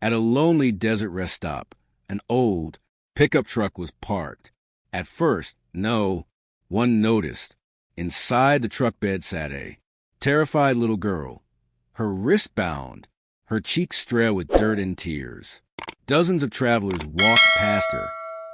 At a lonely desert rest stop, an old pickup truck was parked. At first, no one noticed. Inside the truck bed sat a terrified little girl, her wrist bound, her cheeks strewn with dirt and tears. Dozens of travelers walked past her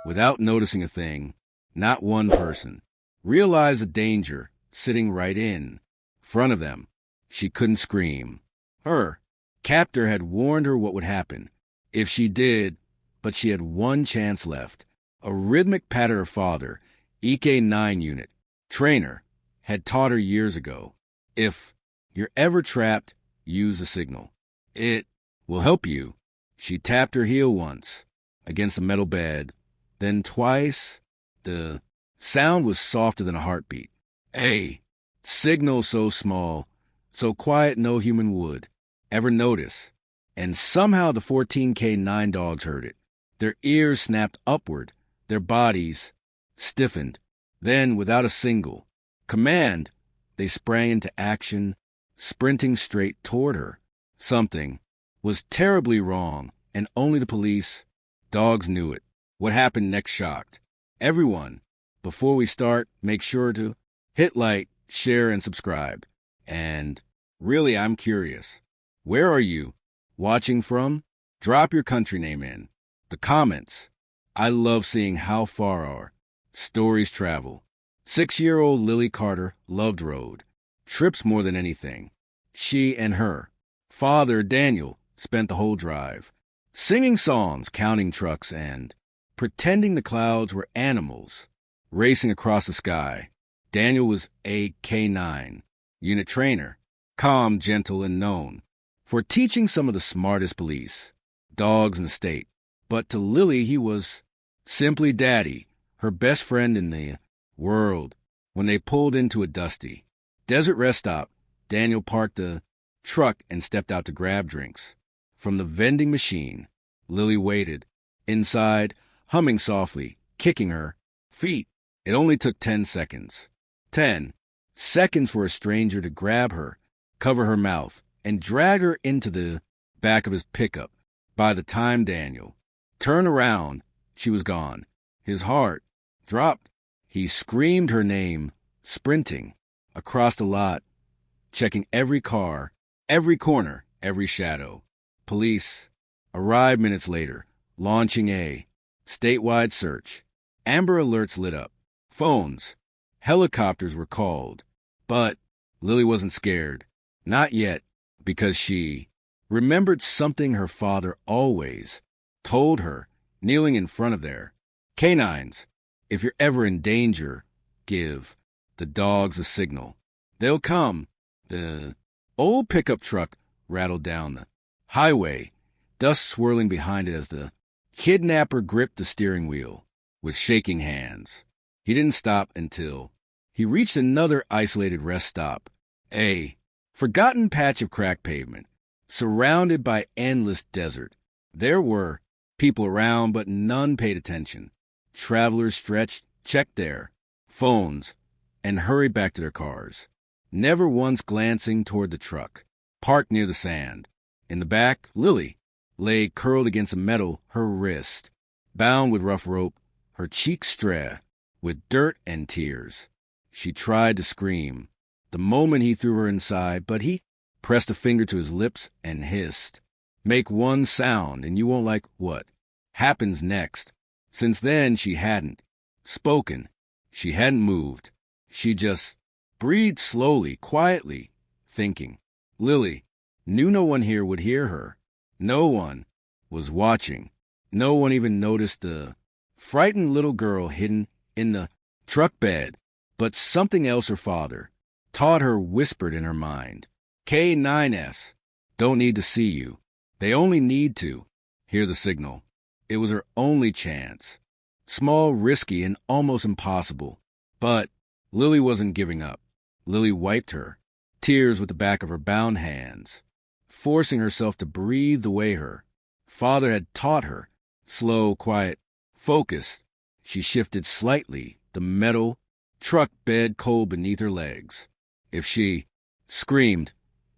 without noticing a thing. Not one person realized the danger sitting right in front of them. She couldn't scream. Her captor had warned her what would happen if she did, but she had one chance left. A rhythmic patter her father, EK9 unit, trainer, had taught her years ago. If you're ever trapped, use a signal. It will help you. She tapped her heel once against the metal bed, then twice. The sound was softer than a heartbeat. A signal so small, so quiet no human would ever notice. And somehow the 14K9 dogs heard it. Their ears snapped upward, their bodies stiffened. Then, without a single command, they sprang into action, sprinting straight toward her. Something was terribly wrong, and only the police, dogs knew it. What happened next shocked everyone. Before we start, make sure to hit like, share, and subscribe. And really, I'm curious. Where are you watching from? Drop your country name in the comments. I love seeing how far our stories travel. 6-year-old Lily Carter loved road trips more than anything. She and her father, Daniel, spent the whole drive singing songs, counting trucks, and pretending the clouds were animals racing across the sky. Daniel was a K9 unit trainer, calm, gentle, and known for teaching some of the smartest police dogs in the state. But to Lily, he was simply Daddy, her best friend in the world. When they pulled into a dusty desert rest stop, Daniel parked the truck and stepped out to grab drinks from the vending machine. Lily waited inside, humming softly, kicking her feet. It only took 10 seconds. 10 seconds for a stranger to grab her, cover her mouth, and drag her into the back of his pickup. By the time Daniel turned around, she was gone. His heart dropped. He screamed her name, sprinting across the lot, checking every car, every corner, every shadow. Police arrived minutes later, launching a statewide search. Amber alerts lit up. Phones, helicopters were called. But Lily wasn't scared. Not yet, because she remembered something her father always told her, kneeling in front of their canines. If you're ever in danger, give the dogs a signal. They'll come. The old pickup truck rattled down the highway, dust swirling behind it as the kidnapper gripped the steering wheel with shaking hands. He didn't stop until he reached another isolated rest stop, a forgotten patch of cracked pavement, surrounded by endless desert. There were people around, but none paid attention. Travelers stretched, checked their phones, and hurried back to their cars, never once glancing toward the truck, parked near the sand. In the back, Lily lay curled against the metal, her wrist bound with rough rope, her cheeks strewn with dirt and tears. She tried to scream the moment he threw her inside, but he pressed a finger to his lips and hissed, "Make one sound, and you won't like what happens next." Since then, she hadn't spoken. She hadn't moved. She just breathed slowly, quietly, thinking. Lily knew no one here would hear her. No one was watching. No one even noticed the frightened little girl hidden in the truck bed. But something else her father taught her whispered in her mind. K9S don't need to see you. They only need to hear the signal. It was her only chance. Small, risky, and almost impossible. But Lily wasn't giving up. Lily wiped her tears with the back of her bound hands, forcing herself to breathe the way her father had taught her. Slow, quiet, focused. She shifted slightly, the metal truck bed cold beneath her legs. If she screamed,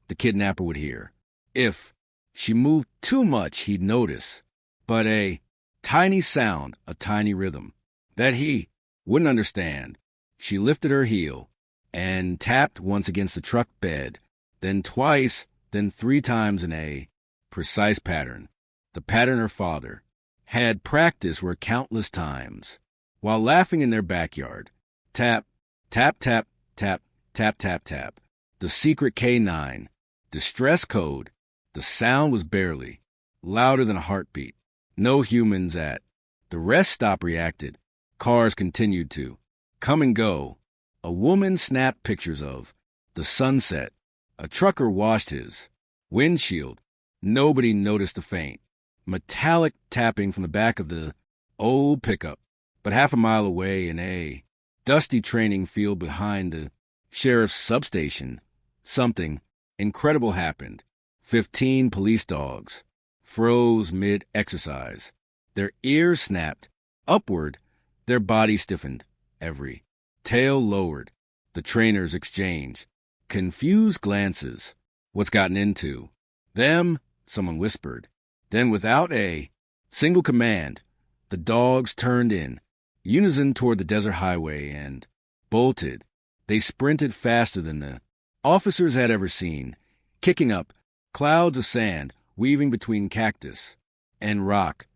the kidnapper would hear. If She moved too much he'd notice, but a tiny sound, a tiny rhythm, that he wouldn't understand. She lifted her heel and tapped once against the truck bed, then twice, then 3 times in a precise pattern. The pattern her father had practiced were countless times, while laughing in their backyard. Tap, tap, tap, tap, tap, tap, tap. The secret K9, distress code. The sound was barely louder than a heartbeat. No humans at the rest stop reacted. Cars continued to come and go. A woman snapped pictures of the sunset. A trucker washed his windshield. Nobody noticed the faint, metallic tapping from the back of the old pickup. But half a mile away in a dusty training field behind the sheriff's substation, something incredible happened. 15 police dogs froze mid-exercise. Their ears snapped upward. Their bodies stiffened. Every tail lowered. The trainers exchanged confused glances. What's gotten into them? Someone whispered. Then, without a single command, the dogs turned in unison toward the desert highway and bolted. They sprinted faster than the officers had ever seen, kicking up clouds of sand, weaving between cactus and rock.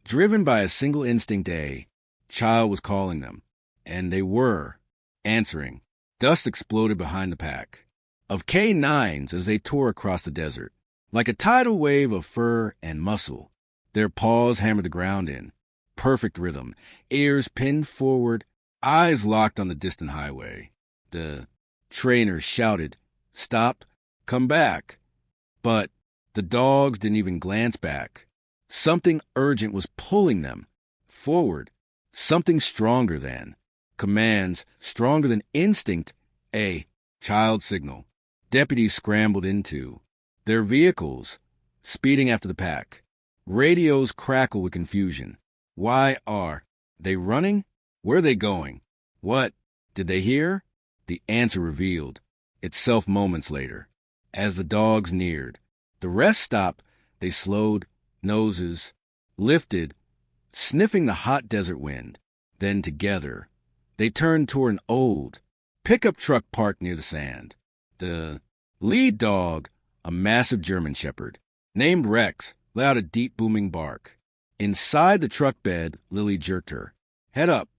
Driven by a single instinct, a child was calling them, and they were answering. Dust exploded behind the pack of K9s as they tore across the desert. Like a tidal wave of fur and muscle, their paws hammered the ground in perfect rhythm, ears pinned forward, eyes locked on the distant highway. The trainers shouted, "Stop, come back." But the dogs didn't even glance back. Something urgent was pulling them forward, something stronger than commands, stronger than instinct, a child signal. Deputies scrambled into their vehicles, speeding after the pack. Radios crackle with confusion. Why are they running? Where are they going? What did they hear? The answer revealed itself moments later. As the dogs neared the rest stop, they slowed, noses lifted, sniffing the hot desert wind. Then together, they turned toward an old pickup truck parked near the sand. The lead dog, a massive German shepherd, named Rex, let out a deep booming bark. Inside the truck bed, Lily jerked her head up.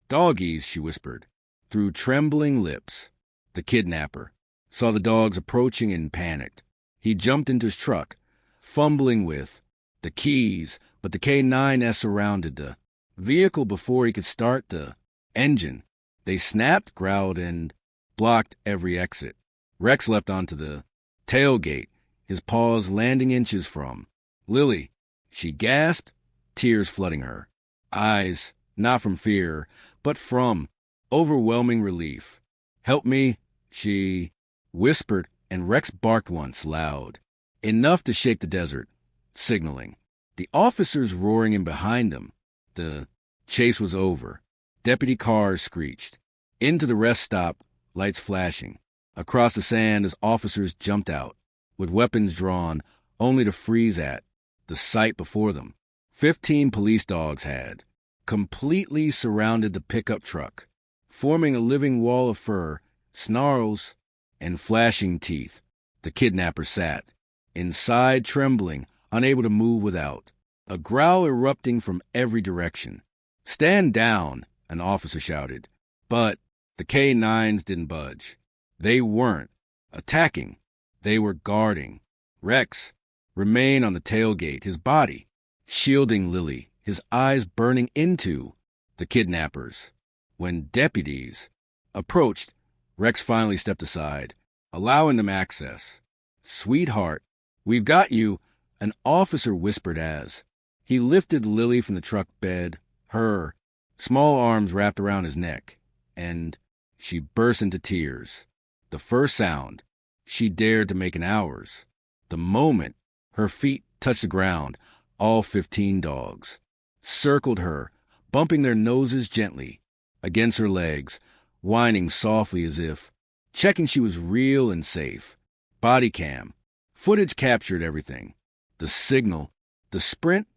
"Doggies," she whispered, through trembling lips. The kidnapper saw the dogs approaching and panicked. He jumped into his truck, fumbling with the keys, but the K9S surrounded the vehicle before he could start the engine. They snapped, growled, and blocked every exit. Rex leapt onto the tailgate, his paws landing inches from Lily. She gasped, tears flooding her eyes, not from fear, but from overwhelming relief. "Help me," she whispered, and Rex barked once, loud enough to shake the desert, signaling. The officers roaring in behind them. The chase was over. Deputy cars screeched. Into the rest stop, lights flashing. Across the sand as officers jumped out, with weapons drawn, only to freeze at the sight before them. 15 police dogs had completely surrounded the pickup truck, forming a living wall of fur, snarls, and flashing teeth. The kidnapper sat inside, trembling, unable to move without, a growl erupting from every direction. "Stand down," an officer shouted. But the K9s didn't budge. They weren't attacking. They were guarding. Rex remained on the tailgate, his body shielding Lily, his eyes burning into the kidnappers. When deputies approached, Rex finally stepped aside, allowing them access. "Sweetheart, we've got you," an officer whispered as he lifted Lily from the truck bed, her small arms wrapped around his neck, and she burst into tears. The first sound she dared to make in hours. The moment her feet touched the ground, all 15 dogs circled her, bumping their noses gently against her legs, whining softly as if checking she was real and safe. Body cam footage captured everything. The signal, the sprint,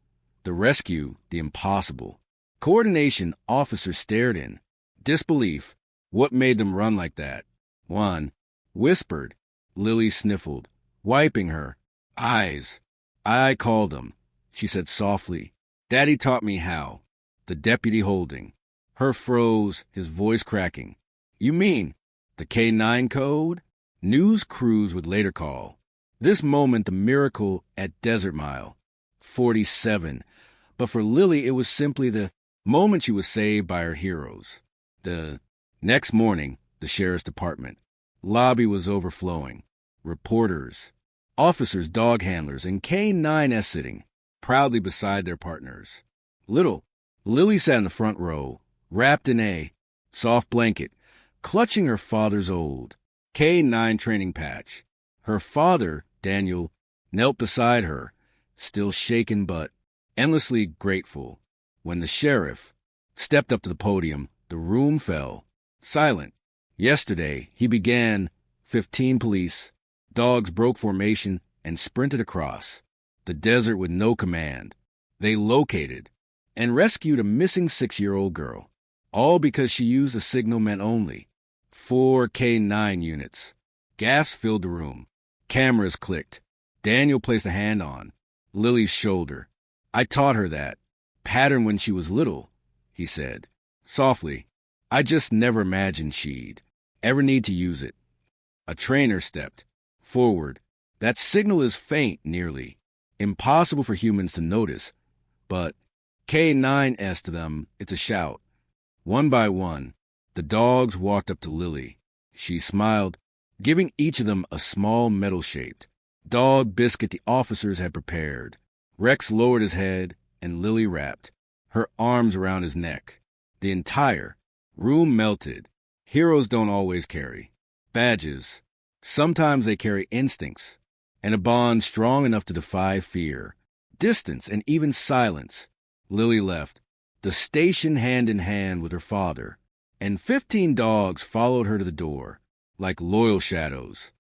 the rescue, the impossible. Coordination, officers stared in. Disbelief. What made them run like that? One whispered. Lily sniffled, wiping her eyes. I called them, she said softly. Daddy taught me how. The deputy holding. Her froze, his voice cracking. You mean the K9 code? News crews would later call. This moment the miracle at Desert Mile. 47. But for Lily it was simply the moment she was saved by her heroes. The next morning, the sheriff's department. Lobby was overflowing. Reporters, officers, dog handlers, and K9S sitting proudly beside their partners. Lily sat in the front row, wrapped in a soft blanket, clutching her father's old K9 training patch. Her father, Daniel, knelt beside her, still shaken but endlessly grateful. When the sheriff stepped up to the podium, the room fell silent. Yesterday, he began 15 police. Dogs broke formation and sprinted across the desert with no command. They located and rescued a missing 6-year-old girl, all because she used a signal meant only. 4 K9 units. Gasps filled the room. Cameras clicked. Daniel placed a hand on Lily's shoulder. I taught her that pattern when she was little, he said, softly. I just never imagined she'd ever need to use it. A trainer stepped forward. That signal is faint, nearly impossible for humans to notice, but K9S to them, it's a shout. One by one, the dogs walked up to Lily. She smiled, giving each of them a small metal-shaped dog biscuit the officers had prepared. Rex lowered his head, and Lily wrapped her arms around his neck. The entire room melted. Heroes don't always carry badges. Sometimes they carry instincts and a bond strong enough to defy fear, distance, and even silence. Lily left the station hand in hand with her father, and 15 dogs followed her to the door, like loyal shadows.